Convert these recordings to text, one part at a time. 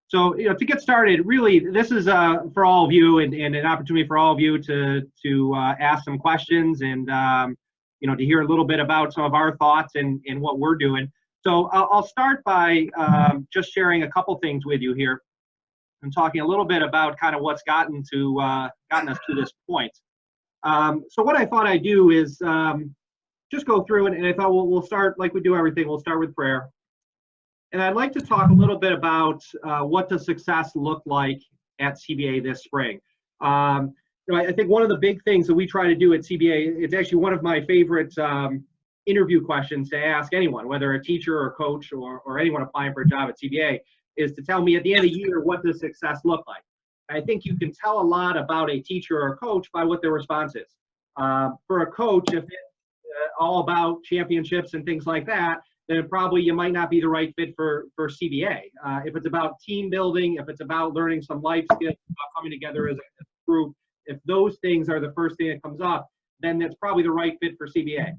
So, to get started, really, this is for all of you and an opportunity for all of you to ask some questions and, to hear a little bit about some of our thoughts and what we're doing. So I'll start by just sharing a couple things with you here and talking a little bit about kind of what's gotten us to this point. So what I thought I'd do is just go through and I thought we'll start like we do everything. We'll start with prayer. And I'd like to talk a little bit about what does success look like at CBA this spring. I think one of the big things that we try to do at CBA, it's actually one of my favorite interview questions to ask anyone, whether a teacher or coach or anyone applying for a job at CBA, is to tell me at the end of the year, what does success look like? I think you can tell a lot about a teacher or a coach by what their response is. For a coach, if it's all about championships and things like that, then probably you might not be the right fit for CBA. If it's about team building, if it's about learning some life skills, about coming together as a group, if those things are the first thing that comes up, then that's probably the right fit for CBA.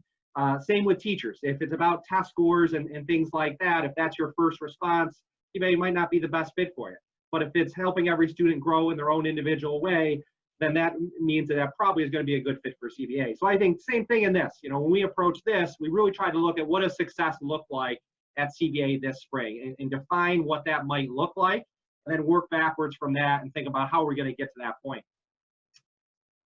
Same with teachers. If it's about test scores and things like that, if that's your first response, CBA might not be the best fit for you. But if it's helping every student grow in their own individual way, then that means that probably is going to be a good fit for CBA. So I think same thing in this. When we approach this, we really try to look at what does success look like at CBA this spring and define what that might look like, and then work backwards from that and think about how we're going to get to that point.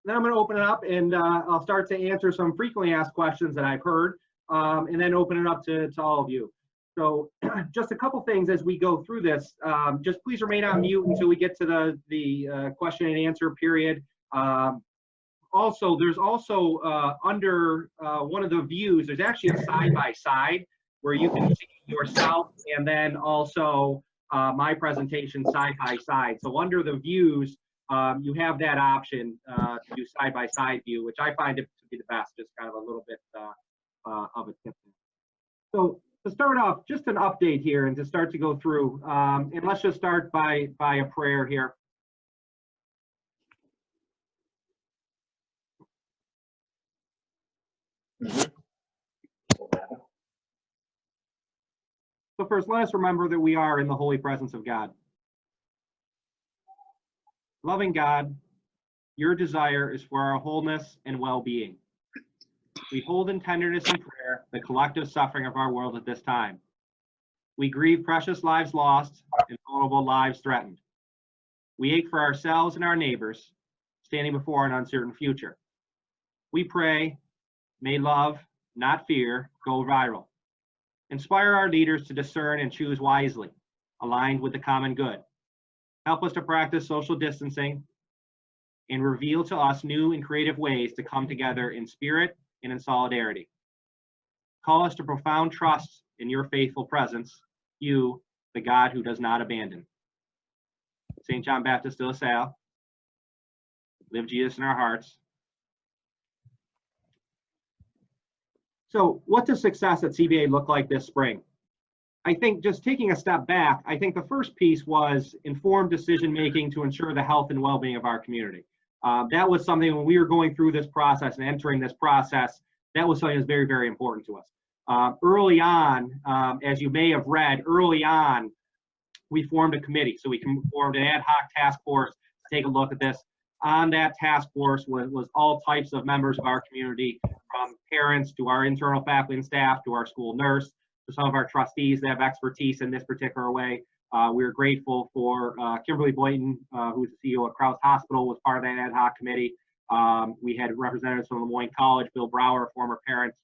Then I'm going to open it up and I'll start to answer some frequently asked questions that I've heard, and then open it up to all of you. So just a couple things as we go through this. Just please remain on mute until we get to the question and answer period. Also, there's also under one of the views, there's actually a side-by-side where you can see yourself and then also my presentation side-by-side. So under the views, you have that option to do side-by-side view, which I find it to be the best, just kind of a little bit of a tip. So to start off, just an update here and to start to go through, and let's just start by a prayer here. So first, let us remember that we are in the holy presence of God. Loving God, your desire is for our wholeness and well-being. We hold in tenderness and prayer the collective suffering of our world at this time. We grieve precious lives lost and vulnerable lives threatened. We ache for ourselves and our neighbors, standing before an uncertain future. We pray, may love, not fear, go viral. Inspire our leaders to discern and choose wisely, aligned with the common good. Help us to practice social distancing and reveal to us new and creative ways to come together in spirit and in solidarity. Call us to profound trust in your faithful presence, you, the God who does not abandon. St. John Baptist de La Salle, live Jesus in our hearts. So what does success at CBA look like this spring? I think just taking a step back, I think the first piece was informed decision-making to ensure the health and well-being of our community. That was something when we were going through this process and entering this process, that was something that was very, very important to us. Early on, as you may have read, early on, we formed a committee. So we formed an ad hoc task force to take a look at this. On that task force was all types of members of our community, from parents to our internal faculty and staff to our school nurse, to some of our trustees that have expertise in this particular way. We're grateful for Kimberly Boynton, who's the CEO of Krause Hospital, was part of that ad hoc committee. We had representatives from Lemoyne College. Bill Brower, former parent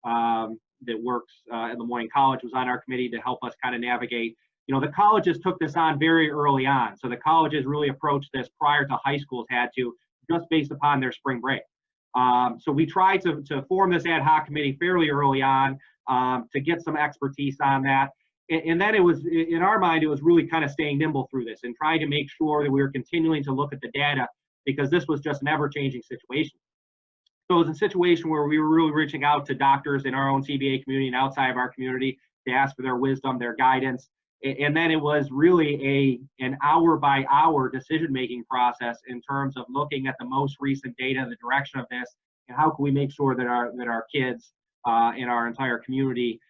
that works at Lemoyne College, was on our committee to help us kind of navigate. The colleges took this on very early on. So the colleges really approached this prior to high schools had to, just based upon their spring break. So we tried to form this ad hoc committee fairly early on to get some expertise on that. And then it was, in our mind, it was really kind of staying nimble through this and trying to make sure that we were continuing to look at the data, because this was just an ever-changing situation. So it was a situation where we were really reaching out to doctors in our own CBA community and outside of our community to ask for their wisdom, their guidance. And then it was really an hour-by-hour decision-making process in terms of looking at the most recent data, the direction of this, and how can we make sure that our kids and our entire community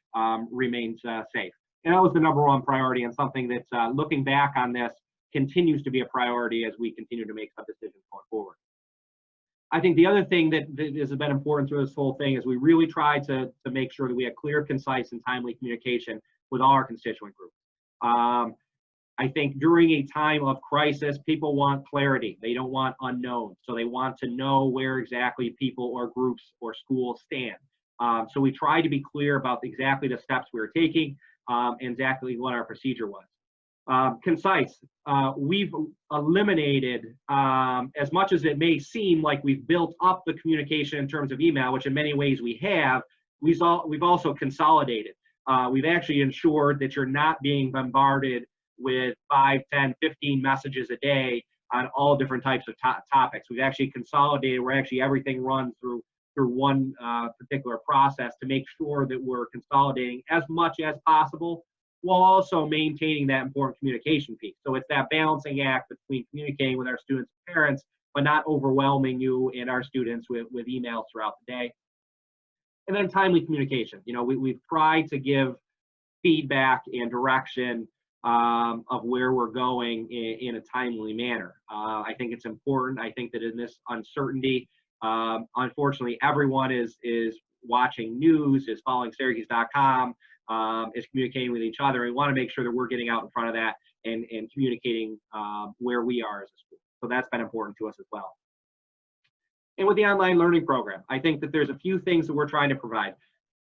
remains safe. And that was the number one priority, and something that's looking back on this continues to be a priority as we continue to make some decisions going forward. I think the other thing that has been important through this whole thing is we really tried to make sure that we had clear, concise, and timely communication with all our constituent groups. I think during a time of crisis, people want clarity. They don't want unknown. So they want to know where exactly people or groups or schools stand. So we tried to be clear about exactly the steps we were taking and exactly what our procedure was. Concise. We've eliminated, as much as it may seem like we've built up the communication in terms of email, which in many ways we have, we've also consolidated. We've actually ensured that you're not being bombarded with 5, 10, 15 messages a day on all different types of topics. We've actually consolidated where actually everything runs through one particular process to make sure that we're consolidating as much as possible, while also maintaining that important communication piece. So it's that balancing act between communicating with our students and parents, but not overwhelming you and our students with emails throughout the day. And then timely communication. You know, we've tried to give feedback and direction of where we're going in a timely manner. I think it's important. I think that in this uncertainty, unfortunately, everyone is watching news, is following Syracuse.com, is communicating with each other. We want to make sure that we're getting out in front of that and communicating where we are as a school. So that's been important to us as well. And with the online learning program, I think that there's a few things that we're trying to provide.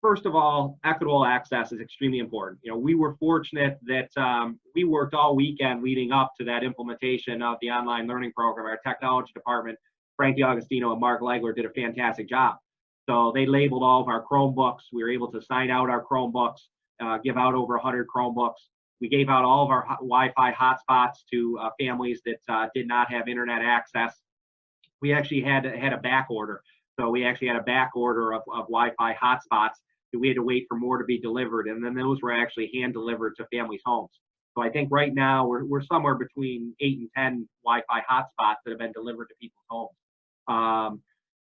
First of all, equitable access is extremely important. You know, we were fortunate that we worked all weekend leading up to that implementation of the online learning program. Our technology department, Frank DiAugustino and Mark Legler, did a fantastic job. So they labeled all of our Chromebooks. We were able to sign out our Chromebooks, give out over 100 Chromebooks. We gave out all of our Wi-Fi hotspots to families that did not have internet access. We actually had a back order. So we actually had a back order of Wi-Fi hotspots that we had to wait for more to be delivered. And then those were actually hand delivered to families' homes. So I think right now we're somewhere between 8 and 10 Wi-Fi hotspots that have been delivered to people's homes.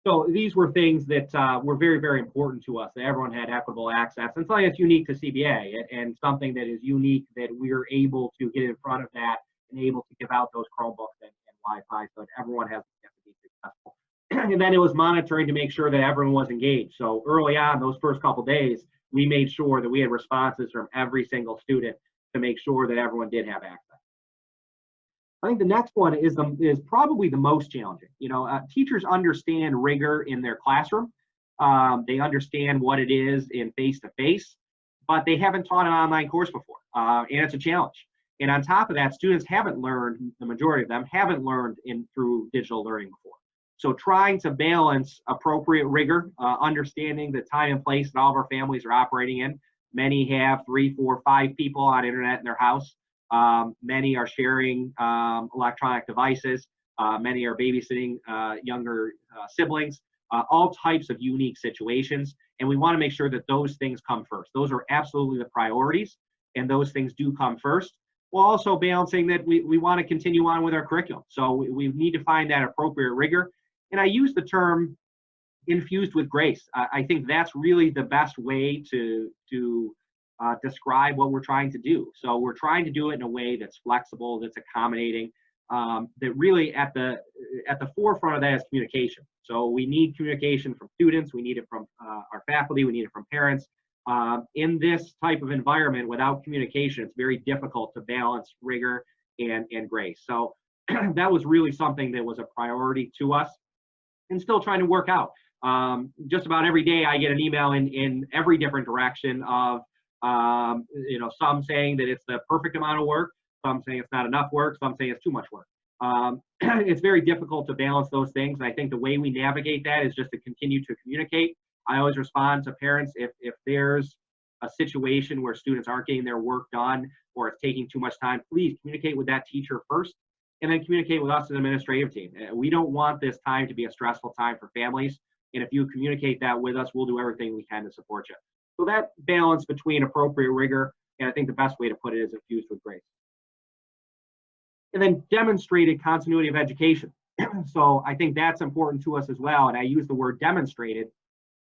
So these were things that were very, very important to us, that everyone had equitable access, and something that's unique to CBA, and something that is unique that we're able to get in front of that and able to give out those Chromebooks and Wi-Fi so that everyone has to be successful. And then it was monitoring to make sure that everyone was engaged. So early on, those first couple days, we made sure that we had responses from every single student to make sure that everyone did have access. I think the next one is probably the most challenging. You know, teachers understand rigor in their classroom. They understand what it is in face-to-face, but they haven't taught an online course before, and it's a challenge. And on top of that, students haven't learned, the majority of them haven't learned through digital learning before. So trying to balance appropriate rigor, understanding the time and place that all of our families are operating in. Many have 3, 4, 5 people on internet in their house. Many are sharing electronic devices. Many are babysitting younger siblings, all types of unique situations. And we want to make sure that those things come first. Those are absolutely the priorities, and those things do come first. While also balancing that we want to continue on with our curriculum. So we need to find that appropriate rigor. And I use the term infused with grace. I think that's really the best way to describe what we're trying to do. So we're trying to do it in a way that's flexible, that's accommodating, that really at the forefront of that is communication. So we need communication from students, we need it from our faculty, we need it from parents. In this type of environment, without communication, it's very difficult to balance rigor and grace. So that was really something that was a priority to us, and still trying to work out. Just about every day I get an email in every different direction of some saying that it's the perfect amount of work, some saying it's not enough work, some saying it's too much work. It's very difficult to balance those things. And I think the way we navigate that is just to continue to communicate. I always respond to parents if there's a situation where students aren't getting their work done or it's taking too much time, please communicate with that teacher first, and then communicate with us as an administrative team. We don't want this time to be a stressful time for families. And if you communicate that with us, we'll do everything we can to support you. So that balance between appropriate rigor, and I think the best way to put it is infused with grace. And then demonstrated continuity of education. So I think that's important to us as well. And I use the word demonstrated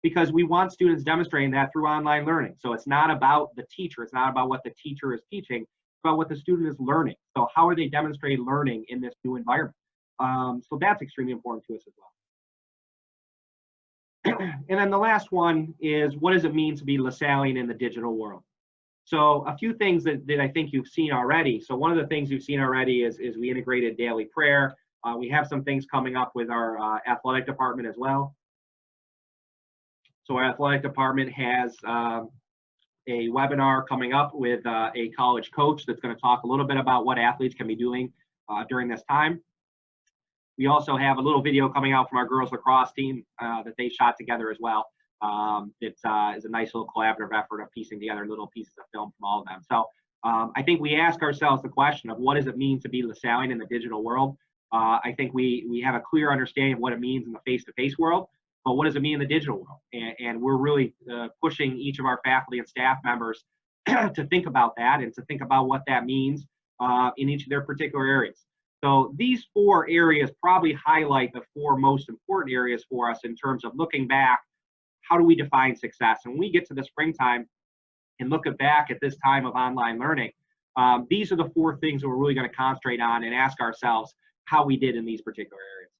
because we want students demonstrating that through online learning. So it's not about the teacher, it's not about what the teacher is teaching, it's about what the student is learning. So how are they demonstrating learning in this new environment? So that's extremely important to us as well. And then the last one is, what does it mean to be LaSallian in the digital world? So a few things that I think you've seen already. So one of the things you've seen already is we integrated daily prayer. We have some things coming up with our athletic department as well. So our athletic department has a webinar coming up with a college coach that's going to talk a little bit about what athletes can be doing during this time. We also have a little video coming out from our girls lacrosse team that they shot together as well. It's is a nice little collaborative effort of piecing together little pieces of film from all of them. So I think we ask ourselves the question of what does it mean to be LaSallian in the digital world? I think we have a clear understanding of what it means in the face-to-face world, but what does it mean in the digital world? And we're really pushing each of our faculty and staff members to think about that and to think about what that means in each of their particular areas. So these 4 areas probably highlight the 4 most important areas for us in terms of looking back. How do we define success? And when we get to the springtime and look back at this time of online learning, these are the 4 things that we're really going to concentrate on and ask ourselves how we did in these particular areas.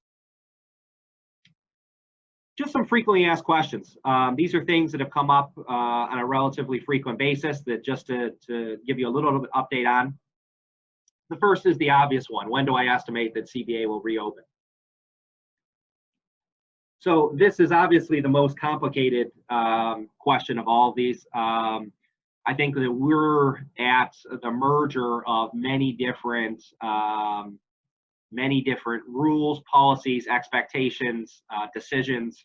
Just some frequently asked questions. These are things that have come up on a relatively frequent basis that just to give you a little bit update on. The first is the obvious one. When do I estimate that CBA will reopen? So this is obviously the most complicated question of all of these. I think that we're at the merger of many different rules, policies, expectations, decisions.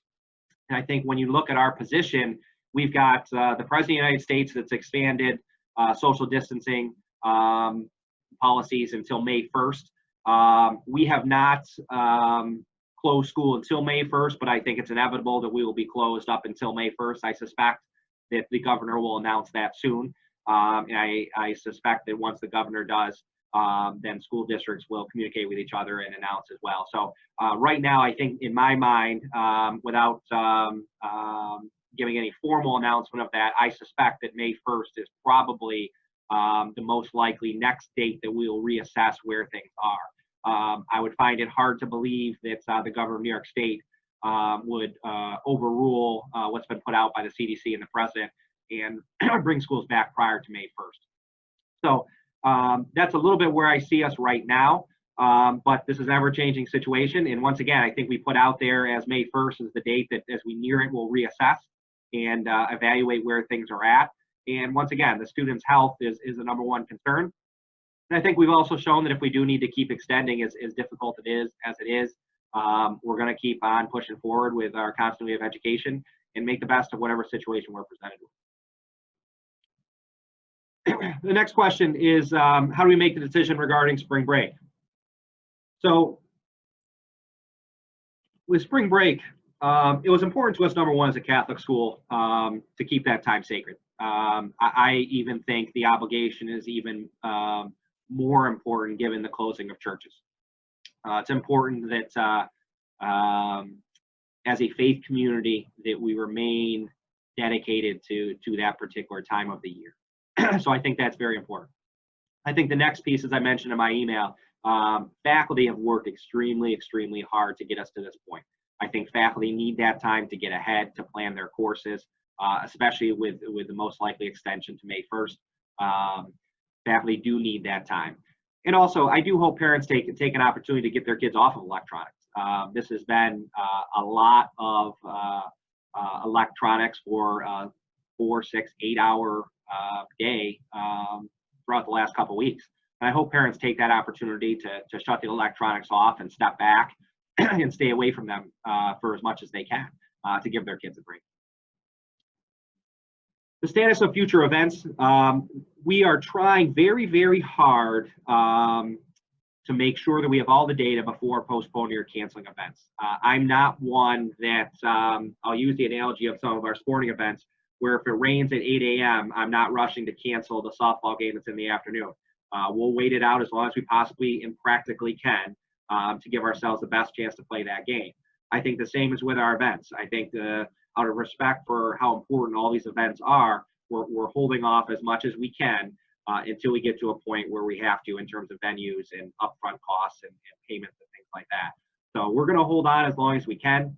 And I think when you look at our position, we've got the President of the United States that's expanded social distancing policies until May 1st. We have not closed school until May 1st, but I think it's inevitable that we will be closed up until May 1st. I suspect that the governor will announce that soon. And I suspect that once the governor does, then school districts will communicate with each other and announce as well. So right now, I think in my mind, without giving any formal announcement of that, I suspect that May 1st is probably the most likely next date that we will reassess where things are. I would find it hard to believe that the governor of New York State would overrule what's been put out by the CDC and the president and bring schools back prior to May 1st. So that's a little bit where I see us right now, but this is an ever-changing situation. And once again, I think we put out there as May 1st is the date that as we near it, we'll reassess and evaluate where things are at. And once again, the students' health is the number one concern. And I think we've also shown that if we do need to keep extending as difficult as it is, we're going to keep on pushing forward with our continuity of education and make the best of whatever situation we're presented with. The next question is, how do we make the decision regarding spring break? So with spring break, it was important to us, number one, as a Catholic school, to keep that time sacred. I even think the obligation is even more important given the closing of churches. It's important that as a faith community that we remain dedicated to that particular time of the year. So I think that's very important. I think the next piece, as I mentioned in my email, faculty have worked extremely, extremely hard to get us to this point. I think faculty need that time to get ahead, to plan their courses, especially with the most likely extension to May 1st. Faculty do need that time. And also, I do hope parents take an opportunity to get their kids off of electronics. This has been a lot of electronics for 4, 6, 8 hour day throughout the last couple of weeks. And I hope parents take that opportunity to shut the electronics off and step back and stay away from them for as much as they can to give their kids a break. The status of future events, we are trying very, very hard to make sure that we have all the data before postponing or canceling events. I'm not one that, I'll use the analogy of some of our sporting events, where if it rains at 8 a.m., I'm not rushing to cancel the softball game that's in the afternoon. We'll wait it out as long as we possibly and practically can to give ourselves the best chance to play that game. I think the same is with our events. I think out of respect for how important all these events are, we're holding off as much as we can until we get to a point where we have to in terms of venues and upfront costs and payments and things like that. So we're going to hold on as long as we can.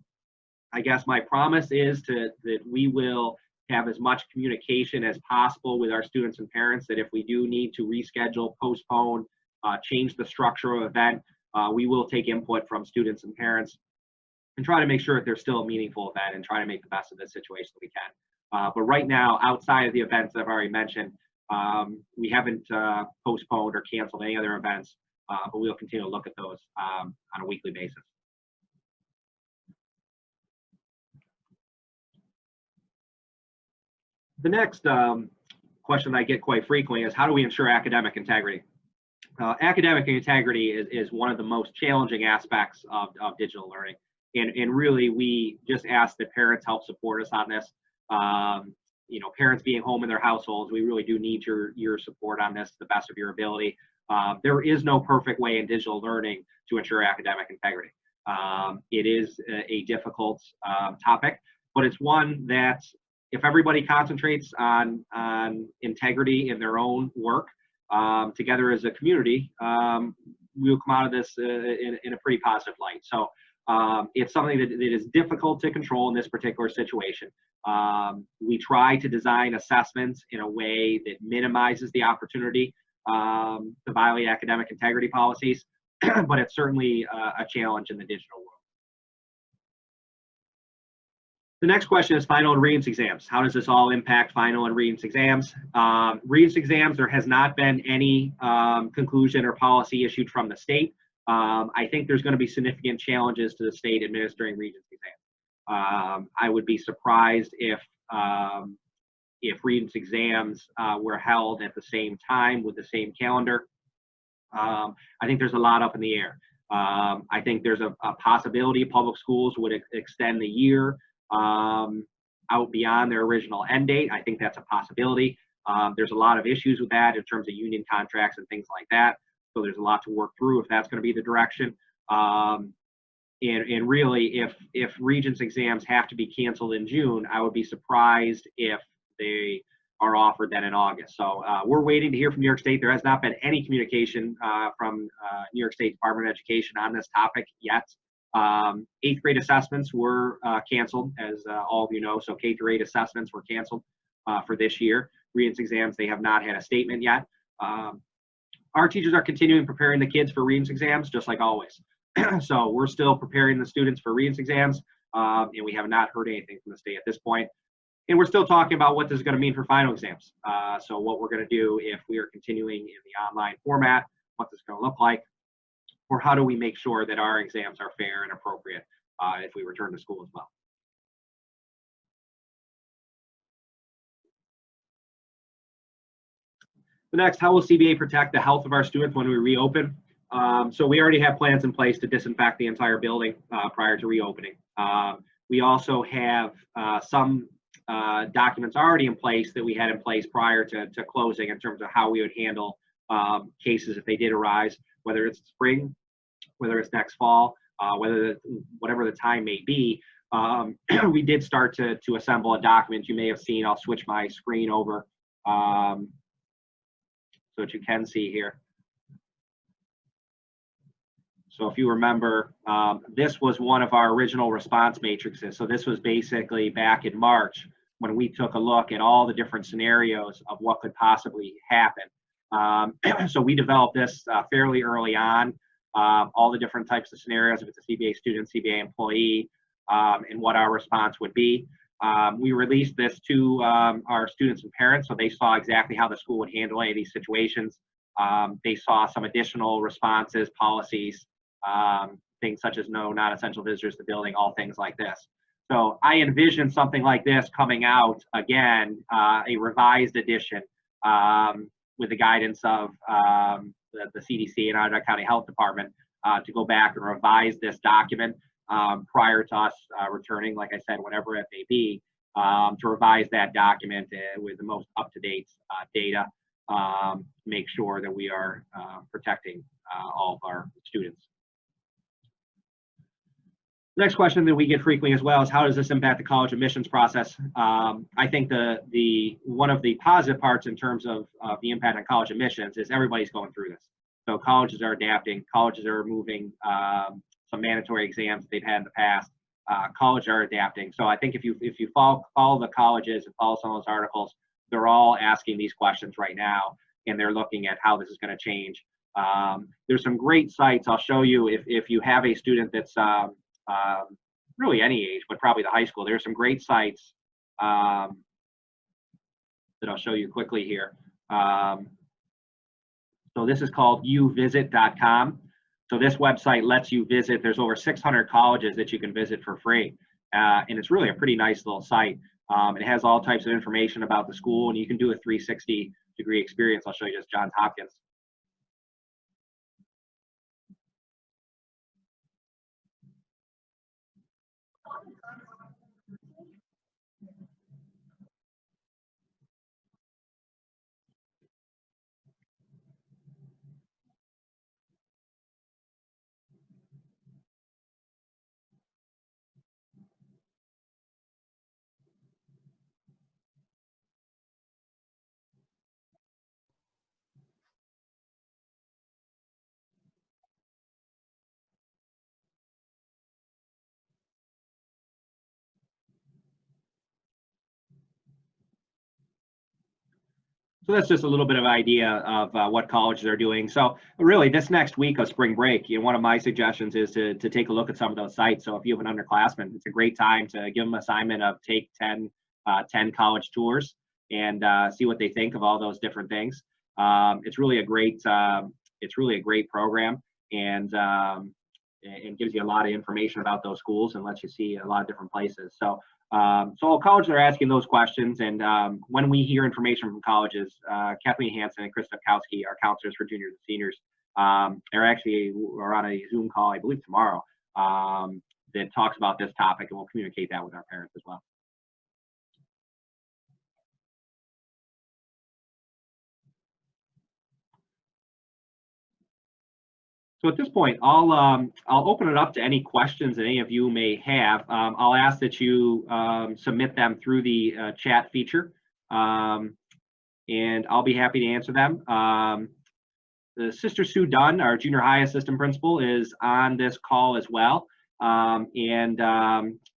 I guess my promise is that we will have as much communication as possible with our students and parents, that if we do need to reschedule, postpone, change the structure of the event, we will take input from students and parents and try to make sure that there's still a meaningful event and try to make the best of this situation that we can. But right now, outside of the events that I've already mentioned, we haven't postponed or canceled any other events, but we'll continue to look at those on a weekly basis. The next question I get quite frequently is, how do we ensure academic integrity? Academic integrity is one of the most challenging aspects of digital learning. And really, we just ask that parents help support us on this. Parents being home in their households, we really do need your support on this to the best of your ability. There is no perfect way in digital learning to ensure academic integrity. It is a difficult topic, but it's one that if everybody concentrates on integrity in their own work, together as a community, we'll come out of this in a pretty positive light. So it's something that is difficult to control in this particular situation. We try to design assessments in a way that minimizes the opportunity to violate academic integrity policies, but it's certainly a challenge in the digital world. The next question is final and Regents exams. How does this all impact final and Regents exams? Regents exams, there has not been any conclusion or policy issued from the state. I think there's going to be significant challenges to the state administering Regents exams. I would be surprised if Regents exams were held at the same time with the same calendar. I think there's a lot up in the air. I think there's a possibility public schools would extend the year out beyond their original end date. I think that's a possibility. There's a lot of issues with that in terms of union contracts and things like that. So there's a lot to work through if that's going to be the direction. And really, if Regents exams have to be canceled in June, I would be surprised if they are offered then in August. So we're waiting to hear from New York State. There has not been any communication from New York State Department of Education on this topic yet. 8th grade assessments were canceled, as all of you know, so K through 8 assessments were canceled for this year. Regents exams, they have not had a statement yet. Our teachers are continuing preparing the kids for Regents exams, just like always. So we're still preparing the students for Regents exams, and we have not heard anything from the state at this point. And we're still talking about what this is going to mean for final exams. So what we're going to do if we are continuing in the online format, what this is going to look like, or how do we make sure that our exams are fair and appropriate if we return to school as well. The next, how will CBA protect the health of our students when we reopen? So we already have plans in place to disinfect the entire building prior to reopening. We also have some documents already in place that we had in place prior to closing in terms of how we would handle cases if they did arise, whether it's spring, whether it's next fall, whatever the time may be. We did start to assemble a document. You may have seen, I'll switch my screen over so that you can see here. So if you remember, this was one of our original response matrices. So this was basically back in March when we took a look at all the different scenarios of what could possibly happen. So we developed this fairly early on, all the different types of scenarios, if it's a CBA student, CBA employee, and what our response would be. We released this to our students and parents, so they saw exactly how the school would handle any of these situations. They saw some additional responses, policies, things such as no non-essential visitors to the building, all things like this. So I envision something like this coming out again, a revised edition with the guidance of the CDC and Onondaga County Health Department to go back and revise this document prior to us returning, like I said, whenever it may be, to revise that document with the most up-to-date data, make sure that we are protecting all of our students. Next question that we get frequently as well is how does this impact the college admissions process? I think the one of the positive parts in terms of the impact on college admissions is everybody's going through this. So colleges are adapting, colleges are removing some mandatory exams they've had in the past. Colleges are adapting. So I think if you follow the colleges and follow some of those articles, they're all asking these questions right now, and they're looking at how this is going to change. There's some great sites. I'll show you if you have a student that's really any age, but probably the high school. There's some great sites that I'll show you quickly here. So this is called youvisit.com. So this website lets you visit. There's over 600 colleges that you can visit for free. And it's really a pretty nice little site. It has all types of information about the school, and you can do a 360-degree experience. I'll show you just Johns Hopkins. So that's just a little bit of idea of what colleges are doing. So really, this next week of spring break, one of my suggestions is to take a look at some of those sites. So if you have an underclassman, it's a great time to give them an assignment of take 10 college tours and see what they think of all those different things. It's really a great program, and gives you a lot of information about those schools and lets you see a lot of different places. So all colleges are asking those questions, and when we hear information from colleges, Kathleen Hansen and Chris Dubkowski, our counselors for juniors and seniors, are on a Zoom call, I believe tomorrow, that talks about this topic, and we'll communicate that with our parents as well. So at this point, I'll open it up to any questions that any of you may have. I'll ask that you submit them through the chat feature, and I'll be happy to answer them. The Sister Sue Dunn, our junior high assistant principal, is on this call as well, and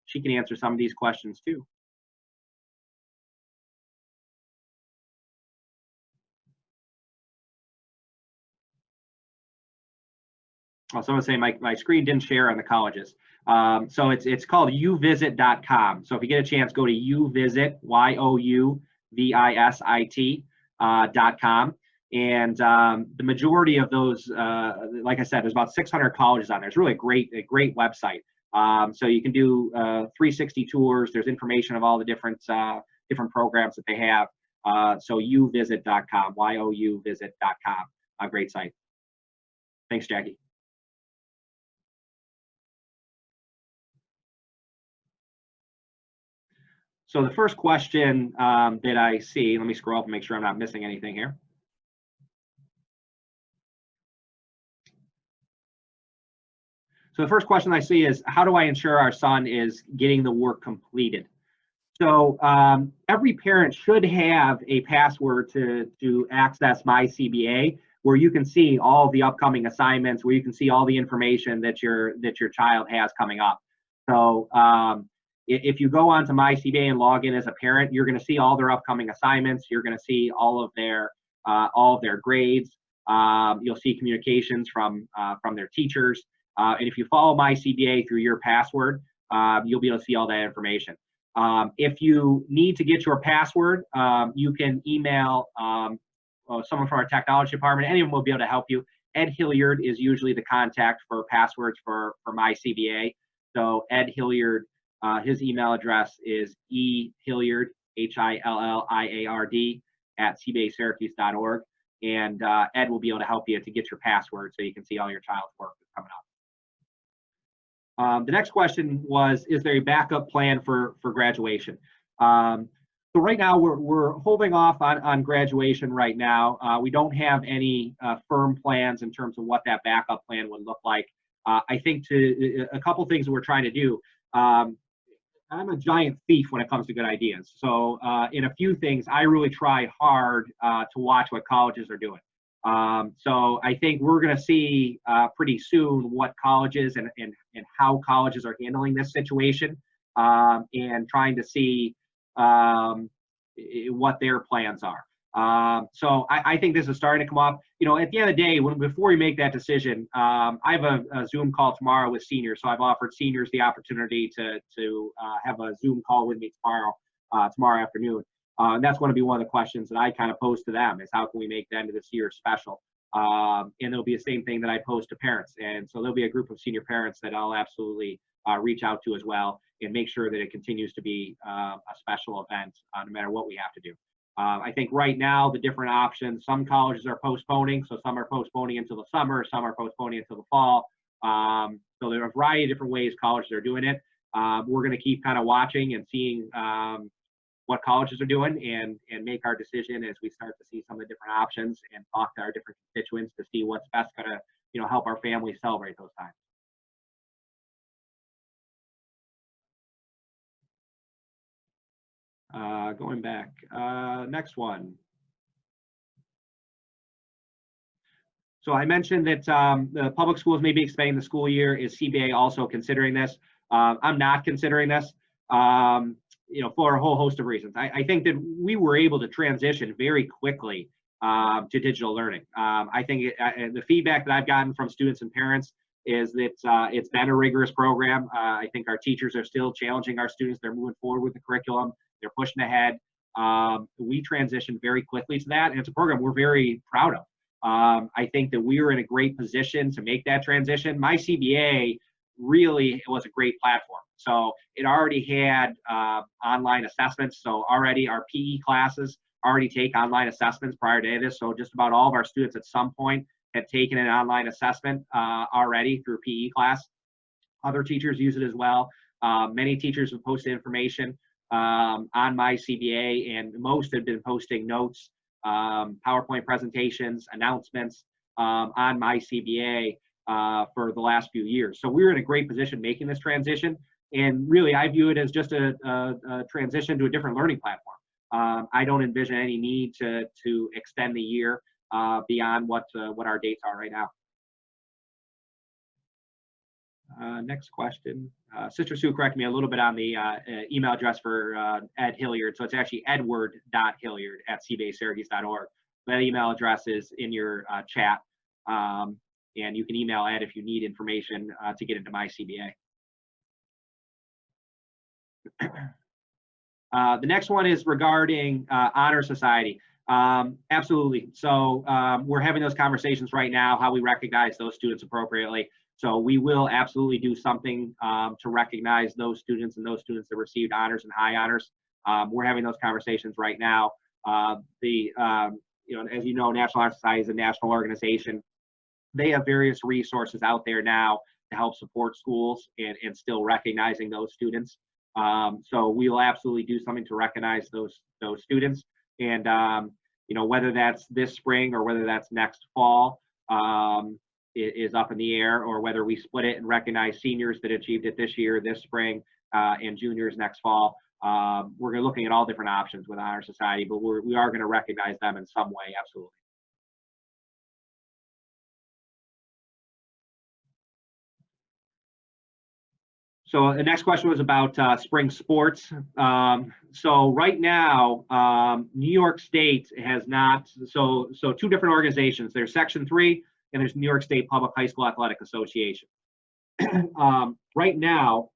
she can answer some of these questions too. Someone saying my screen didn't share on the colleges. So it's called youvisit.com. So if you get a chance, go to youvisit, youvisit.com. And the majority of those, like I said, there's about 600 colleges on there. It's really a great website. So you can do 360 tours. There's information of all the different programs that they have. So youvisit.com, youvisit.com. A great site. Thanks, Jackie. So the first question that I see, let me scroll up and make sure I'm not missing anything here. So the first question I see is, how do I ensure our son is getting the work completed? So every parent should have a password to access My CBA, where you can see all the upcoming assignments, where you can see all the information that your child has coming up. So if you go onto My CBA and log in as a parent, you're going to see all their upcoming assignments. You're going to see all of their grades. You'll see communications from their teachers. And if you follow My CBA through your password, you'll be able to see all that information. If you need to get your password, you can email someone from our technology department. Anyone will be able to help you. Ed Hilliard is usually the contact for passwords for My CBA. So Ed Hilliard, his email address is ehilliard, HILLIARD, @cbasyracuse.org. And Ed will be able to help you to get your password so you can see all your child's work that's coming up. The next question was, is there a backup plan for graduation? So right now we're holding off on graduation right now. We don't have any firm plans in terms of what that backup plan would look like. I think a couple things that we're trying to do. I'm a giant thief when it comes to good ideas. So in a few things, I really try hard to watch what colleges are doing. So I think we're going to see pretty soon what colleges and how colleges are handling this situation, and trying to see what their plans are. So I think this is starting to come up. At the end of the day, before we make that decision, I have a Zoom call tomorrow with seniors. So I've offered seniors the opportunity to have a Zoom call with me tomorrow afternoon. And that's going to be one of the questions that I kind of pose to them, is how can we make the end of this year special? And it'll be the same thing that I pose to parents. And so there'll be a group of senior parents that I'll absolutely reach out to as well, and make sure that it continues to be a special event no matter what we have to do. I think right now the different options, some colleges are postponing, so some are postponing until the summer, some are postponing until the fall. So there are a variety of different ways colleges are doing it. We're going to keep kind of watching and seeing what colleges are doing, and make our decision as we start to see some of the different options and talk to our different constituents to see what's best going to help our families celebrate those times. Going back, next one. So I mentioned that the public schools may be expanding the school year. Is CBA also considering this? I'm not considering this, for a whole host of reasons. I think that we were able to transition very quickly to digital learning. I think the feedback that I've gotten from students and parents is that it's been a rigorous program. I think our teachers are still challenging our students. They're moving forward with the curriculum. They're pushing ahead. We transitioned very quickly to that, and it's a program we're very proud of. I think that we were in a great position to make that transition. My CBA really was a great platform. So it already had online assessments. So already our PE classes already take online assessments prior to this. So just about all of our students at some point had taken an online assessment already through PE class. Other teachers use it as well. Many teachers have posted information on my CBA, and most have been posting notes, PowerPoint presentations, announcements on my CBA for the last few years. So we were in a great position making this transition, and really I view it as just a transition to a different learning platform. I don't envision any need to extend the year beyond what our dates are right now. Next question. Sister Sue corrected me a little bit on the email address for Ed Hilliard. So it's actually edward.hilliard@cbasyracuse.org. That email address is in your chat. And you can email Ed if you need information to get into my CBA. The next one is regarding Honor Society. Absolutely. So we're having those conversations right now, how we recognize those students appropriately. So we will absolutely do something to recognize those students and those students that received honors and high honors. We're having those conversations right now. As you know, National Honor Society is a national organization. They have various resources out there now to help support schools and still recognizing those students. So we will absolutely do something to recognize those students. And whether that's this spring or whether that's next fall, is up in the air, or whether we split it and recognize seniors that achieved it this year, this spring, and juniors next fall. We're looking at all different options with Honor Society, but we are going to recognize them in some way, absolutely. So the next question was about spring sports. So right now, New York State has not, so two different organizations. There's Section 3 and there's New York State Public High School Athletic Association. Right now,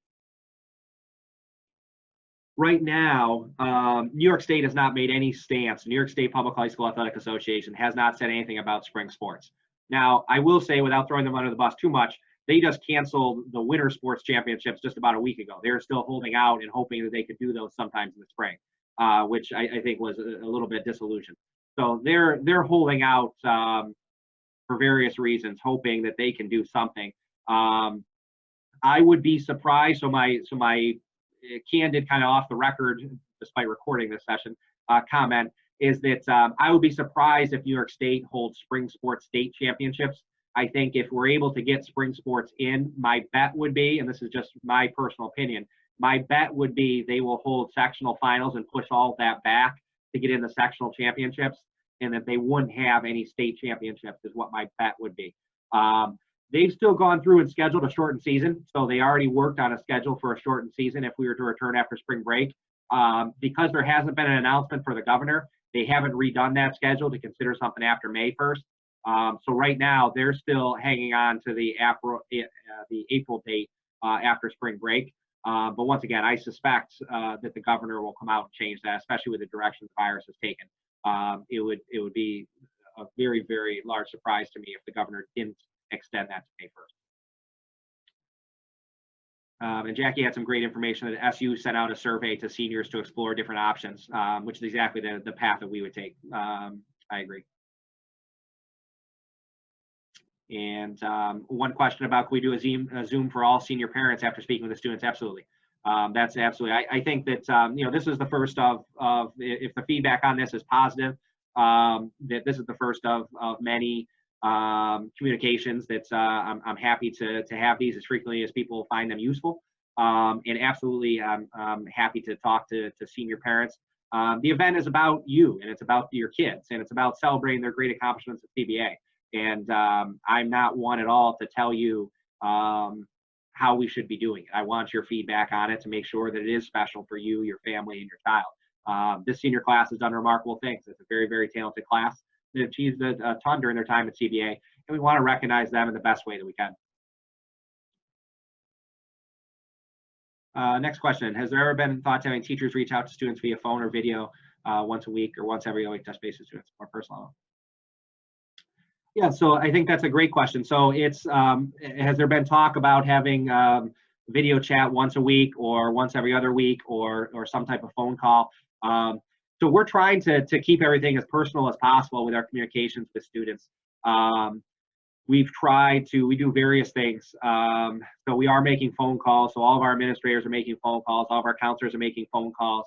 New York State has not made any stance. New York State Public High School Athletic Association has not said anything about spring sports. Now, I will say, without throwing them under the bus too much, they just canceled the winter sports championships just about a week ago. They're still holding out and hoping that they could do those sometimes in the spring, which I think was a little bit disillusioned. So they're holding out for various reasons, hoping that they can do something. I would be surprised. So my candid, kind of off the record, despite recording this session, comment is that I would be surprised if New York State holds spring sports state championships. I think if we're able to get spring sports in, my bet would be, and this is just my personal opinion, my bet would be they will hold sectional finals and push all of that back to get in the sectional championships, and that they wouldn't have any state championships is what my bet would be. They've still gone through and scheduled a shortened season, so they already worked on a schedule for a shortened season if we were to return after spring break. Because there hasn't been an announcement for the governor, they haven't redone that schedule to consider something after May 1st. So right now, they're still hanging on to the April date after spring break. But once again, I suspect that the governor will come out and change that, especially with the direction the virus has taken. It would be a very, very large surprise to me if the governor didn't extend that to May 1st. And Jackie had some great information that SU sent out a survey to seniors to explore different options, which is exactly the path that we would take. I agree. And one question about, can we do a Zoom for all senior parents after speaking with the students? Absolutely. That's absolutely. I think that this is the first of if the feedback on this is positive, that this is the first of many communications that I'm happy to have these as frequently as people find them useful. And absolutely, I'm happy to talk to senior parents. The event is about you, and it's about your kids, and it's about celebrating their great accomplishments at CBA. And I'm not one at all to tell you how we should be doing it. I want your feedback on it to make sure that it is special for you, your family, and your child. This senior class has done remarkable things. It's a very, very talented class that achieved a ton during their time at CBA, and we want to recognize them in the best way that we can. Next question. Has there ever been thought to having teachers reach out to students via phone or video once a week or once every week, touch base with students, more personal? Yeah, so I think that's a great question. So it's, has there been talk about having video chat once a week or once every other week or some type of phone call? So we're trying to keep everything as personal as possible with our communications with students. We've tried to, we do various things. So we are making phone calls. So all of our administrators are making phone calls. All of our counselors are making phone calls.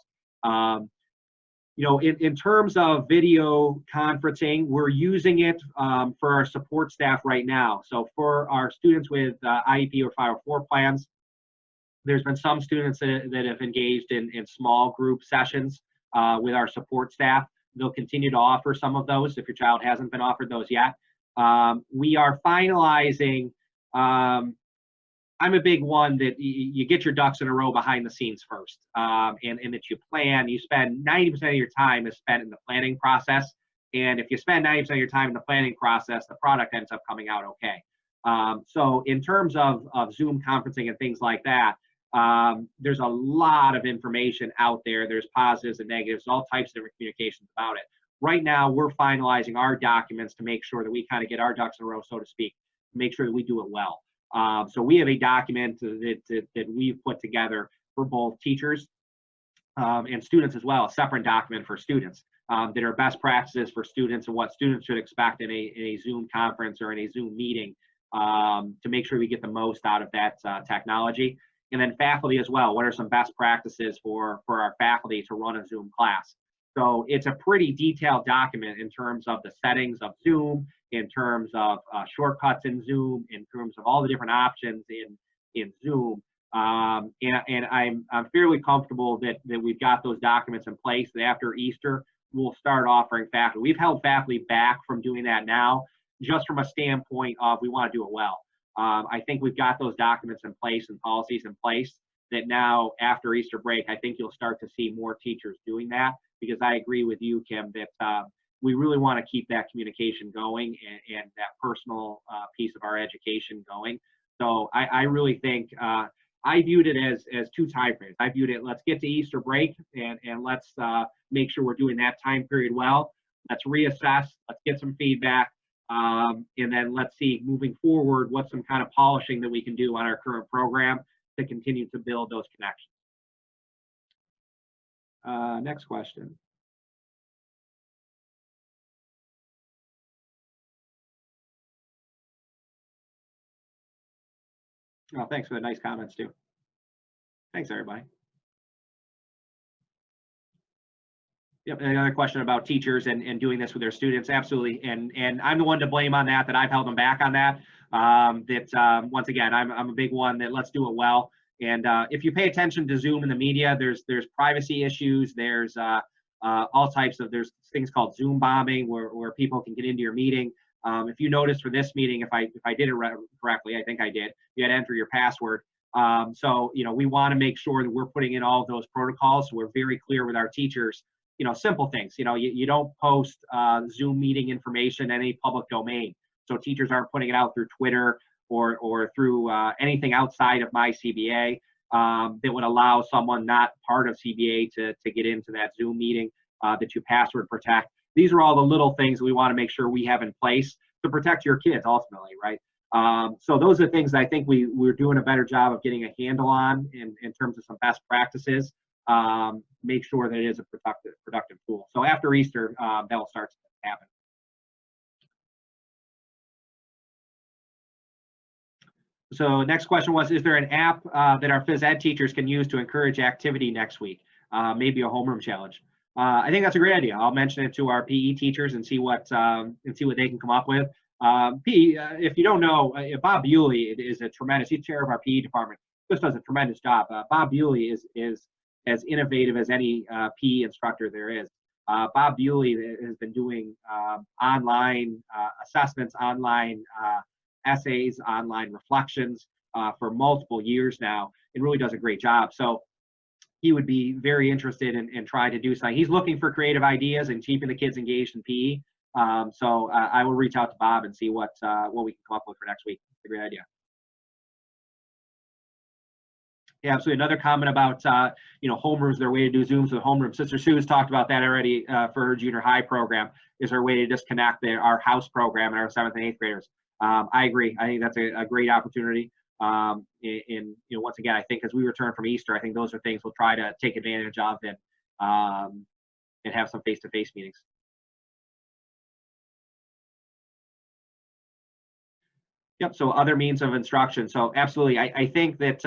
In terms of video conferencing, we're using it for our support staff right now. So for our students with IEP or 504 plans, there's been some students that have engaged in small group sessions with our support staff. They'll continue to offer some of those if your child hasn't been offered those yet. We are finalizing, I'm a big one that you get your ducks in a row behind the scenes first, and that you plan. You spend 90% of your time is spent in the planning process, and if you spend 90% of your time in the planning process, the product ends up coming out okay. So in terms of Zoom conferencing and things like that, there's a lot of information out there. There's positives and negatives, all types of different communications about it. Right now, we're finalizing our documents to make sure that we kind of get our ducks in a row, so to speak, to make sure that we do it well. So we have a document that we've put together for both teachers and students as well, a separate document for students that are best practices for students and what students should expect in a Zoom conference or in a Zoom meeting to make sure we get the most out of that technology. And then faculty as well, what are some best practices for our faculty to run a Zoom class? So it's a pretty detailed document in terms of the settings of Zoom, in terms of shortcuts in Zoom, in terms of all the different options in Zoom. And I'm fairly comfortable that we've got those documents in place, that after Easter, we'll start offering faculty. We've held faculty back from doing that now, just from a standpoint of we want to do it well. I think we've got those documents in place and policies in place that now after Easter break, I think you'll start to see more teachers doing that, because I agree with you, Kim, that we really want to keep that communication going and that personal piece of our education going. So I really think I viewed it as two time frames. I viewed it, let's get to Easter break and let's make sure we're doing that time period well. Let's reassess, let's get some feedback, and then let's see moving forward what's some kind of polishing that we can do on our current program to continue to build those connections. Next question. Oh, thanks for the nice comments too. Thanks, everybody. Yep, another question about teachers and doing this with their students. Absolutely, and I'm the one to blame on that. That I've held them back on that. Once again, I'm a big one that let's do it well. And if you pay attention to Zoom in the media, there's privacy issues. There's all types of there's things called Zoom bombing where people can get into your meeting. If you notice for this meeting, if I did it correctly, I think I did. You had to enter your password. So we want to make sure that we're putting in all of those protocols. So we're very clear with our teachers. Simple things. You don't post Zoom meeting information in any public domain. So teachers aren't putting it out through Twitter or through anything outside of my CBA that would allow someone not part of CBA to get into that Zoom meeting, that you password protect. These are all the little things we want to make sure we have in place to protect your kids ultimately, right? So those are things that I think we're doing a better job of getting a handle on in terms of some best practices. Make sure that it is a productive tool. So after Easter, that will start to happen. So next question was, is there an app that our phys ed teachers can use to encourage activity next week? Maybe a homeroom challenge. I think that's a great idea. I'll mention it to our PE teachers and see what they can come up with. PE, if you don't know, Bob Bewley is a tremendous. He's chair of our PE department. Just does a tremendous job. Bob Bewley is as innovative as any PE instructor there is. Bob Bewley has been doing online assessments, online essays, online reflections for multiple years now, and really does a great job. So he would be very interested in trying to do something. He's looking for creative ideas and keeping the kids engaged in PE. So I will reach out to Bob and see what we can come up with for next week. It's a great idea. Yeah, absolutely. Another comment about homerooms, their way to do Zooms with homeroom. Sister Sue's talked about that already for her junior high program. Is her way to just connect our house program and our 7th and 8th graders. I agree. I think that's a great opportunity. And once again, I think as we return from Easter, I think those are things we'll try to take advantage of and have some face-to-face meetings. Yep. So other means of instruction. So absolutely, I think that.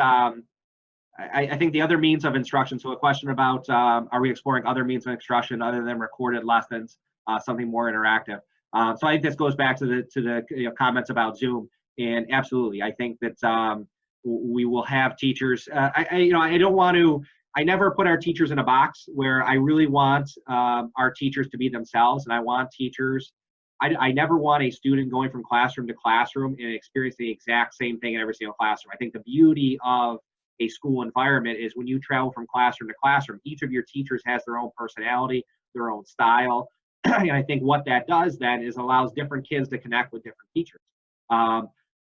I think the other means of instruction. So a question about are we exploring other means of instruction other than recorded lessons, something more interactive. So I think this goes back to the comments about Zoom, and absolutely, I think that we will have teachers. I don't want to. I never put our teachers in a box where I really want our teachers to be themselves, and I want teachers. I never want a student going from classroom to classroom and experiencing the exact same thing in every single classroom. I think the beauty of a school environment is when you travel from classroom to classroom, each of your teachers has their own personality, their own style. And I think what that does then is allows different kids to connect with different teachers.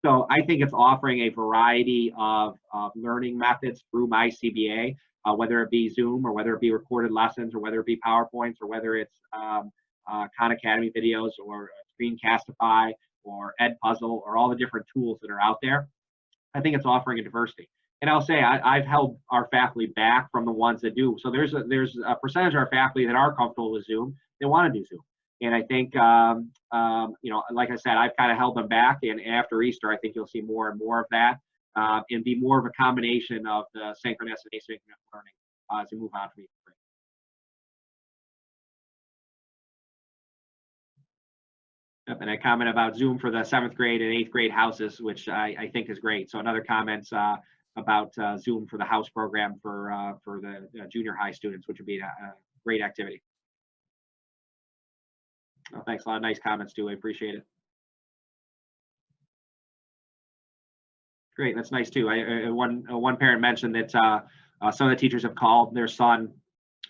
So I think it's offering a variety of learning methods through my CBA, whether it be Zoom or whether it be recorded lessons or whether it be PowerPoints or whether it's Khan Academy videos or Screencastify or Edpuzzle or all the different tools that are out there. I think it's offering a diversity. And I'll say I've held our faculty back from the ones that do. So there's a percentage of our faculty that are comfortable with Zoom. They want to do Zoom. And I think, like I said, I've kind of held them back. And after Easter, I think you'll see more and more of that and be more of a combination of the synchronous and asynchronous learning as we move on from Easter. Yep, and a comment about Zoom for the 7th grade and 8th grade houses, which I think is great. So another comments about Zoom for the house program for the junior high students, which would be a great activity. Oh, thanks, a lot of nice comments too. I appreciate it. Great, that's nice too. One parent mentioned that some of the teachers have called their son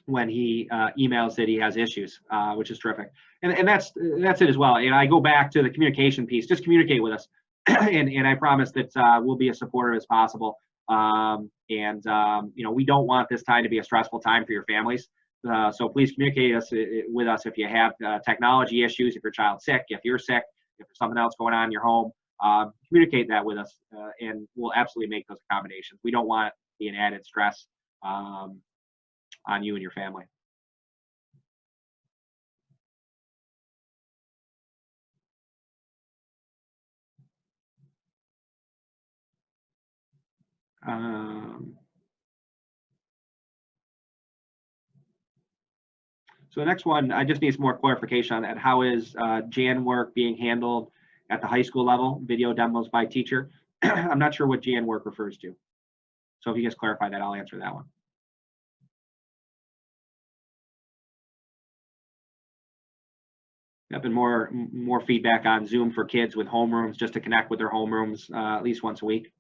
when he emails that he has issues, which is terrific. And that's it as well. And I go back to the communication piece. Just communicate with us, and I promise that we'll be as supportive as possible. We don't want this time to be a stressful time for your families. So please communicate with us if you have technology issues, if your child's sick, if you're sick, if there's something else going on in your home. Communicate that with us, and we'll absolutely make those accommodations. We don't want it to be an added stress on you and your family. So the next one, I just need some more clarification on that. How is Jan work being handled at the high school level? Video demos by teacher. I'm not sure what Jan work refers to. So if you just clarify that, I'll answer that one. I've been more feedback on Zoom for kids with homerooms, just to connect with their homerooms at least once a week.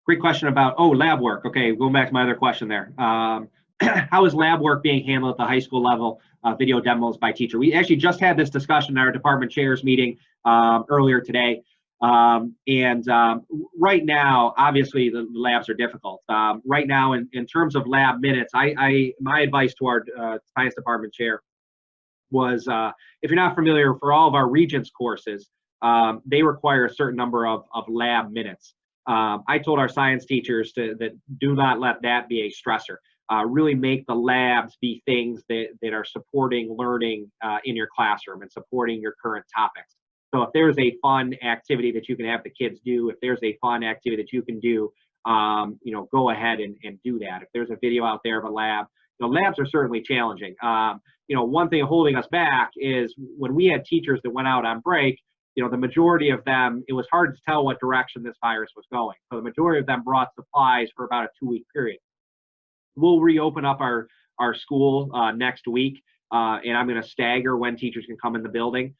Great question about, lab work. Okay, going back to my other question there. How is lab work being handled at the high school level? Video demos by teacher. We actually just had this discussion in our department chairs meeting earlier today. Right now, obviously, the labs are difficult. Right now, in terms of lab minutes, my advice to our science department chair was, if you're not familiar, for all of our Regents courses, they require a certain number of lab minutes. I told our science teachers that do not let that be a stressor. Really make the labs be things that are supporting learning in your classroom and supporting your current topics. So if there's a fun activity that you can have the kids do, if there's a fun activity that you can do, go ahead and do that. If there's a video out there of a lab, labs are certainly challenging. One thing holding us back is when we had teachers that went out on break, the majority of them, it was hard to tell what direction this virus was going. So the majority of them brought supplies for about a 2-week period. We'll reopen up our school next week, and I'm going to stagger when teachers can come in the building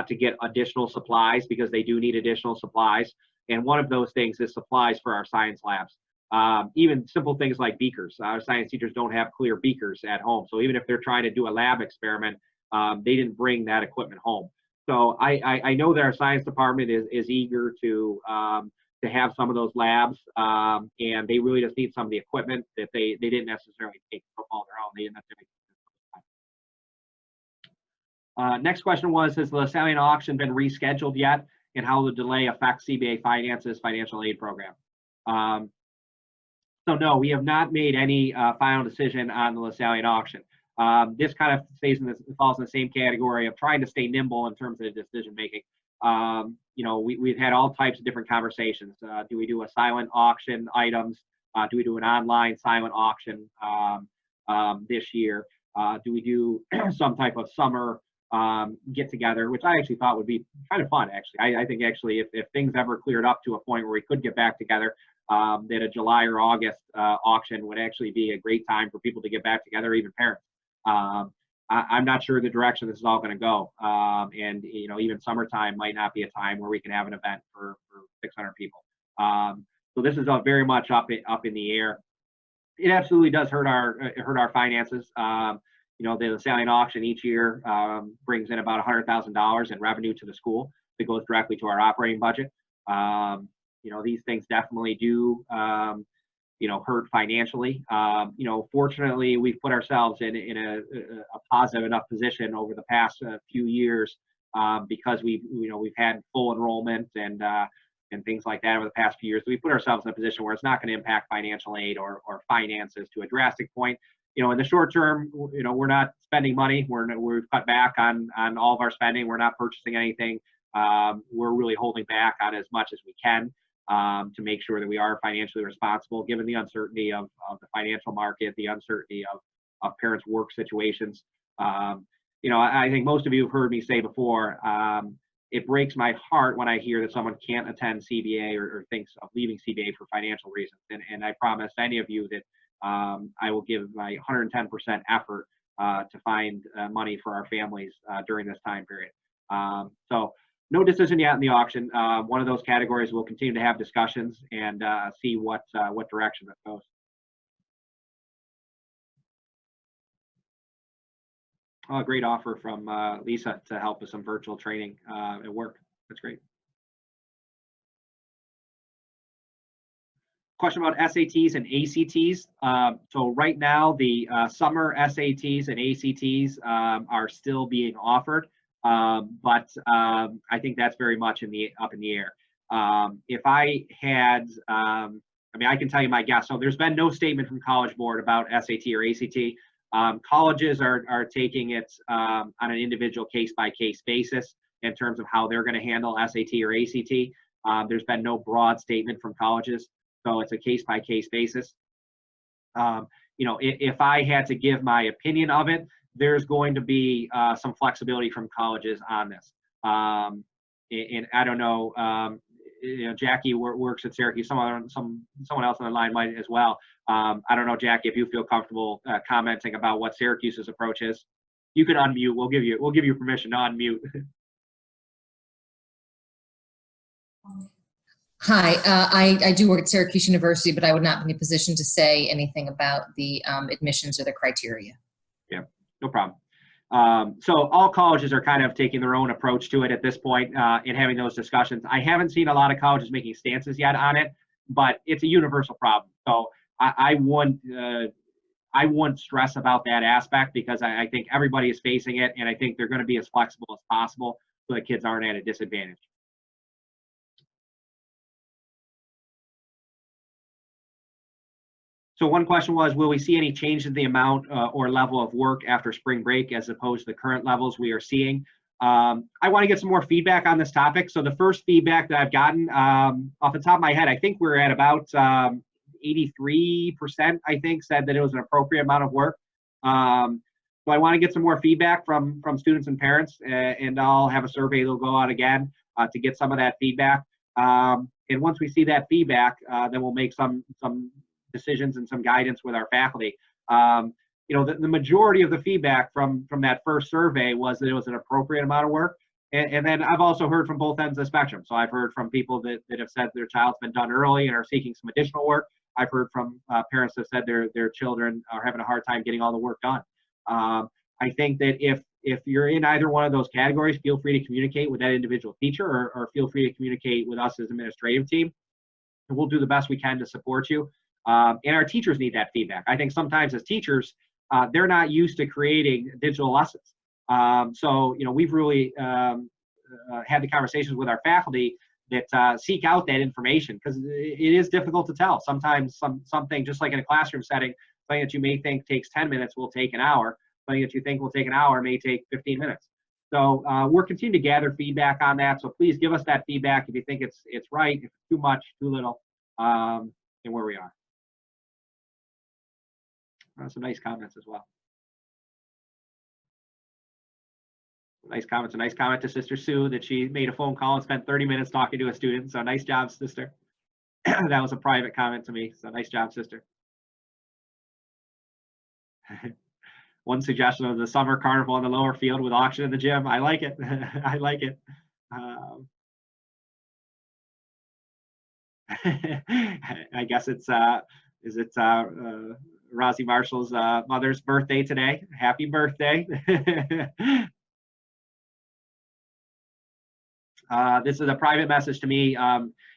to get additional supplies, because they do need additional supplies. And one of those things is supplies for our science labs. Even simple things like beakers. Our science teachers don't have clear beakers at home. So even if they're trying to do a lab experiment, they didn't bring that equipment home. So I know that our science department is eager to have some of those labs, and they really just need some of the equipment that they didn't necessarily take on their own. They didn't necessarily. Next question was, has the LaSallian auction been rescheduled yet, and how will the delay affect CBA Finance's financial aid program? So no, we have not made any final decision on the LaSallian auction. This kind of falls in the same category of trying to stay nimble in terms of the decision making. We've had all types of different conversations. Do we do a silent auction items? Do we do an online silent auction this year? Do we do some type of summer get together, which I actually thought would be kind of fun, actually. I think actually if things ever cleared up to a point where we could get back together, that a July or August auction would actually be a great time for people to get back together, even parents. I'm not sure the direction this is all going to go. And even summertime might not be a time where we can have an event for 600 people. So this is very much up in the air. It absolutely does hurt our finances. The LaSallian auction each year brings in about $100,000 in revenue to the school that goes directly to our operating budget. These things definitely do hurt financially. Fortunately, we've put ourselves in a positive enough position over the past few years because we've had full enrollment and things like that over the past few years. We put ourselves in a position where it's not going to impact financial aid or finances to a drastic point. In the short term, we're not spending money. We've cut back on all of our spending. We're not purchasing anything. We're really holding back on as much as we can. To make sure that we are financially responsible, given the uncertainty of the financial market, the uncertainty of parents' work situations. I think most of you have heard me say before, it breaks my heart when I hear that someone can't attend CBA or thinks of leaving CBA for financial reasons. And I promise any of you that I will give my 110% effort to find money for our families during this time period. So no decision yet in the auction. One of those categories we'll continue to have discussions and see what direction it goes. Oh, a great offer from Lisa to help with some virtual training at work. That's great. Question about SATs and ACTs. So right now, the summer SATs and ACTs are still being offered. But I think that's very much up in the air. If I had, I can tell you my guess. So there's been no statement from College Board about SAT or ACT. Colleges are taking it on an individual case-by-case basis in terms of how they're going to handle SAT or ACT. There's been no broad statement from colleges, so it's a case-by-case basis. if I had to give my opinion of it, there's going to be some flexibility from colleges on this. And I don't know, Jackie works at Syracuse. Someone else on the line might as well. I don't know, Jackie, if you feel comfortable commenting about what Syracuse's approach is. You can unmute. We'll give you permission to unmute. Hi, I do work at Syracuse University, but I would not be in a position to say anything about the admissions or the criteria. Yeah, no problem. So all colleges are kind of taking their own approach to it at this point and having those discussions. I haven't seen a lot of colleges making stances yet on it, but it's a universal problem. So I wouldn't stress about that aspect, because I think everybody is facing it, and I think they're going to be as flexible as possible so that kids aren't at a disadvantage. So one question was, will we see any change in the amount or level of work after spring break as opposed to the current levels we are seeing? I want to get some more feedback on this topic. So the first feedback that I've gotten off the top of my head, I think we're at about 83%, I think, said that it was an appropriate amount of work. So I want to get some more feedback from students and parents, and I'll have a survey that'll go out again to get some of that feedback. And once we see that feedback, then we'll make some decisions and some guidance with our faculty. The majority of the feedback from that first survey was that it was an appropriate amount of work. And then I've also heard from both ends of the spectrum. So I've heard from people that have said their child's been done early and are seeking some additional work. I've heard from parents that said their children are having a hard time getting all the work done. I think that if you're in either one of those categories, feel free to communicate with that individual teacher, or feel free to communicate with us as administrative team, and we'll do the best we can to support you. And our teachers need that feedback. I think sometimes as teachers, they're not used to creating digital lessons. So we've really had the conversations with our faculty that seek out that information, because it is difficult to tell. Sometimes something, just like in a classroom setting, something that you may think takes 10 minutes will take an hour. Something that you think will take an hour may take 15 minutes. So we're continuing to gather feedback on that. So please give us that feedback if you think it's right, if it's too much, too little, and where we are. Some nice comments as well. Nice comments. A nice comment to Sister Sue that she made a phone call and spent 30 minutes talking to a student. So nice job, sister. That was a private comment to me. So nice job, sister. One suggestion of the summer carnival in the lower field with auction in the gym. I like it. I like it. I guess it's Rosie Marshall's mother's birthday today. Happy birthday. This is a private message to me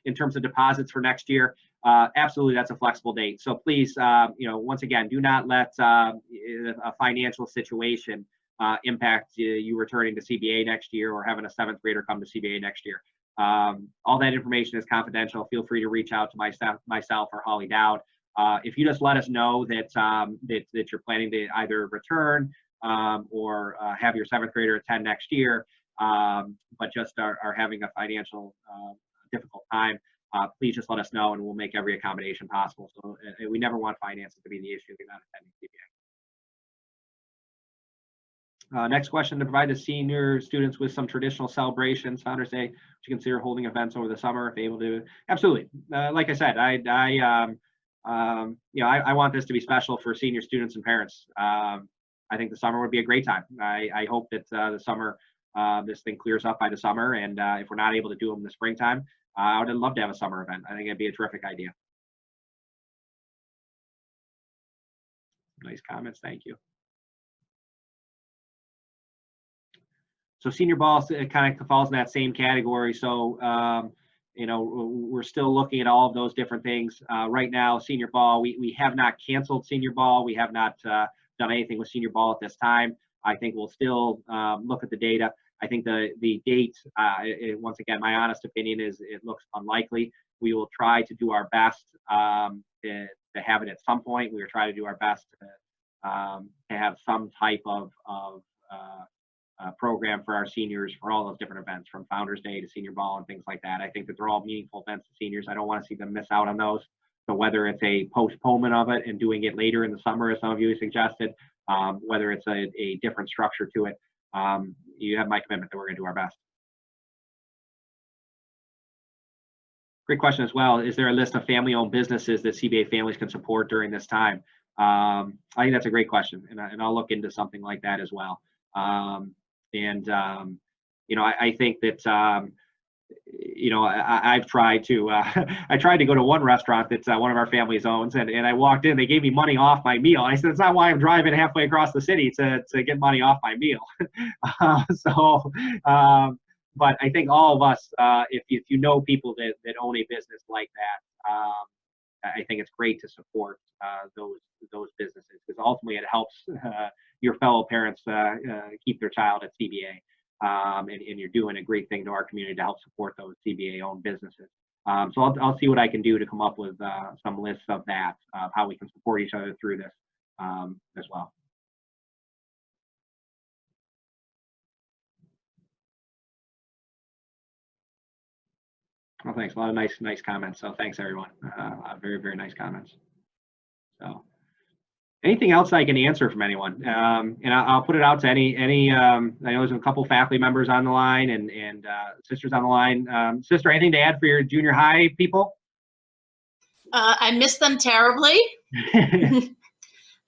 in terms of deposits for next year. Absolutely, that's a flexible date. So please, once again, do not let a financial situation impact you returning to CBA next year, or having a 7th grader come to CBA next year. All that information is confidential. Feel free to reach out to myself or Holly Dowd. If you just let us know that that you're planning to either return or have your 7th grader attend next year, but just are having a financial difficult time, please just let us know, and we'll make every accommodation possible. So we never want finances to be the issue if you're not attending CBA. Next question: to provide the senior students with some traditional celebrations, Founders Day, would you consider holding events over the summer if able to? Absolutely. Like I said, I want this to be special for senior students and parents. I think the summer would be a great time. I hope that the summer, this thing clears up by the summer, and if we're not able to do them in the springtime, I would love to have a summer event. I think it'd be a terrific idea. Nice comments, thank you. So senior ball, it kind of falls in that same category. So we're still looking at all of those different things. Right now, senior ball, we have not canceled senior ball. We have not done anything with senior ball at this time. I think we'll still look at the data. I think the date, once again, my honest opinion is it looks unlikely. We will try to do our best to have it at some point. We will try to do our best to have some type of program for our seniors for all those different events, from Founders Day to senior ball and things like that. I think that they're all meaningful events to seniors. I don't want to see them miss out on those. So whether it's a postponement of it and doing it later in the summer, as some of you suggested, whether it's a different structure to it, you have my commitment that we're going to do our best. Great question as well. Is there a list of family-owned businesses that CBA families can support during this time? I think that's a great question, and I'll look into something like that as well. You know, I think that you know, I've tried to I tried to go to one restaurant that's one of our family's owns, and I walked in, they gave me money off my meal. I said, it's not why I'm driving halfway across the city to get money off my meal. But I think all of us, if you know people that own a business like that, I think it's great to support those businesses, because ultimately it helps your fellow parents keep their child at CBA. And you're doing a great thing to our community to help support those CBA-owned businesses. So I'll see what I can do to come up with some lists of that, of how we can support each other through this as well. Well, thanks. A lot of nice comments. So thanks, everyone. Very, very nice comments. So anything else I can answer from anyone? And I'll put it out to any I know there's a couple faculty members on the line and sisters on the line. Sister, anything to add for your junior high people? I miss them terribly.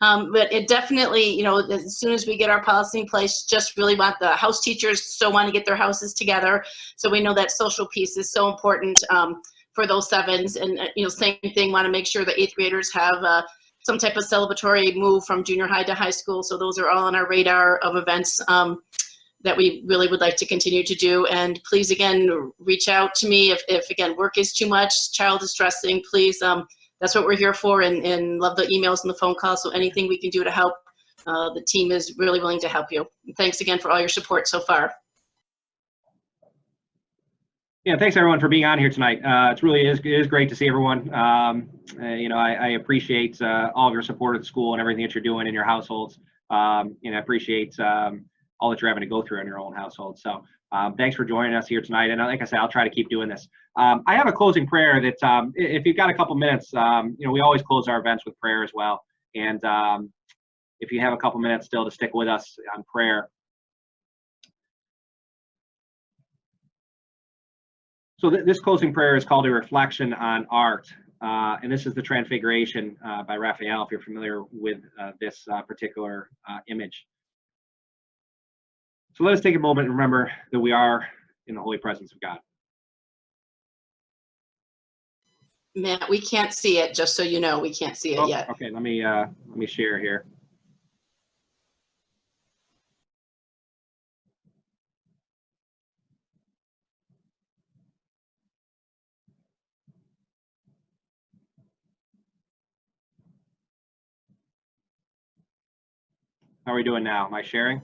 But it definitely, you know, as soon as we get our policy in place, just really want the house teachers so want to get their houses together. So we know that social piece is so important for those sevens. And, you know, same thing, want to make sure the eighth graders have some type of celebratory move from junior high to high school. So those are all on our radar of events that we really would like to continue to do. And please, again, reach out to me if again, work is too much, child is stressing, please. That's what we're here for, and love the emails and the phone calls. So anything we can do to help, the team is really willing to help you. Thanks again for all your support so far. Yeah, thanks everyone for being on here tonight. It really is great to see everyone. You know, I appreciate all of your support at the school and everything that you're doing in your households. And I appreciate all that you're having to go through in your own household. So thanks for joining us here tonight. And like I said, I'll try to keep doing this. I have a closing prayer that if you've got a couple minutes, you know, we always close our events with prayer as well. And if you have a couple minutes still to stick with us on prayer. So this closing prayer is called a reflection on art. And this is the Transfiguration by Raphael, if you're familiar with this particular image. So let us take a moment and remember that we are in the holy presence of God. Matt, we can't see it, just so you know, we can't see it yet. Okay, let me share here. How are we doing now? Am I sharing?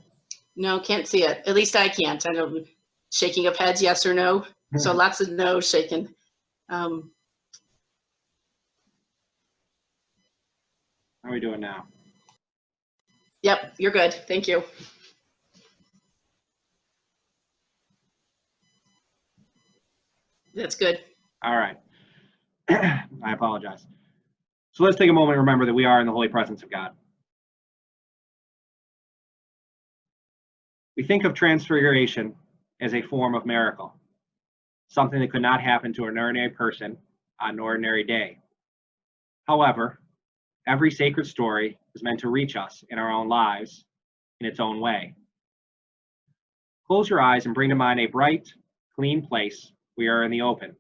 No, can't see it. At least I can't. I know, shaking of heads, yes or no. So lots of no shaking. How are we doing now? Yep, you're good. Thank you. That's good. All right. I apologize. So let's take a moment and remember that we are in the holy presence of God. We think of Transfiguration as a form of miracle, something that could not happen to an ordinary person on an ordinary day. However, every sacred story is meant to reach us in our own lives in its own way. Close your eyes and bring to mind a bright, clean place where you are in the open,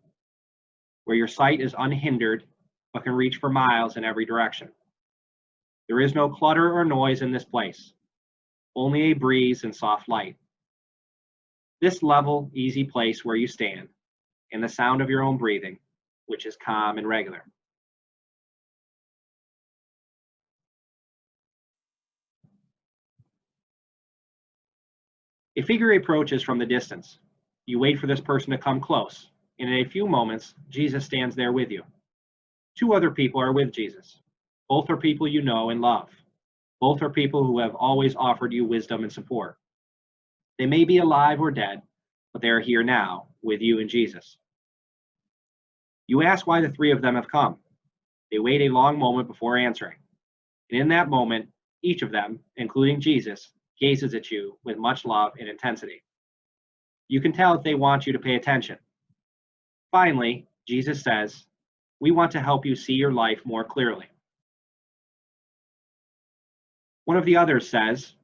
where your sight is unhindered but can reach for miles in every direction. There is no clutter or noise in this place, only a breeze and soft light. This level, easy place where you stand, and the sound of your own breathing, which is calm and regular. A figure approaches from the distance. You wait for this person to come close, and in a few moments, Jesus stands there with you. Two other people are with Jesus. Both are people you know and love. Both are people who have always offered you wisdom and support. They may be alive or dead, but they are here now with you and Jesus. You ask why the three of them have come. They wait a long moment before answering. And in that moment, each of them, including Jesus, gazes at you with much love and intensity. You can tell that they want you to pay attention. Finally, Jesus says, "We want to help you see your life more clearly." One of the others says,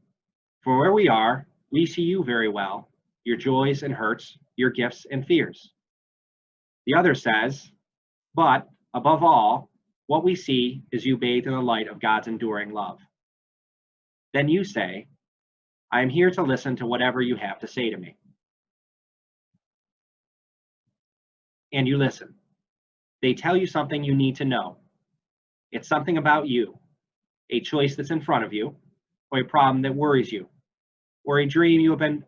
"For where we are, we see you very well, your joys and hurts, your gifts and fears." The other says, "But above all, what we see is you bathed in the light of God's enduring love." Then you say, "I am here to listen to whatever you have to say to me." And you listen. They tell you something you need to know. It's something about you, a choice that's in front of you, or a problem that worries you, or a dream you have been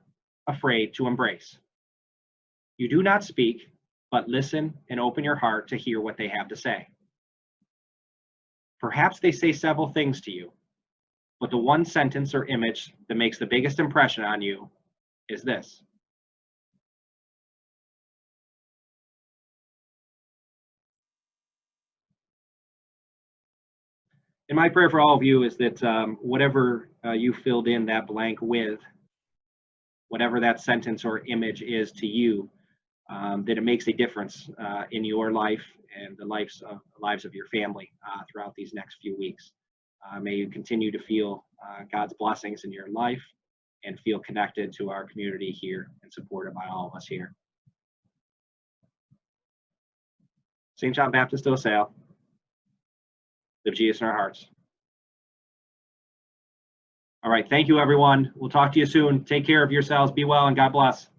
afraid to embrace. You do not speak, but listen and open your heart to hear what they have to say. Perhaps they say several things to you, but the one sentence or image that makes the biggest impression on you is this: And my prayer for all of you is that whatever you filled in that blank with, whatever that sentence or image is to you, that it makes a difference in your life and the lives of your family throughout these next few weeks. May you continue to feel God's blessings in your life and feel connected to our community here and supported by all of us here. St. John Baptist de La Salle, live Jesus in our hearts. All right, thank you, everyone. We'll talk to you soon. Take care of yourselves. Be well, and God bless.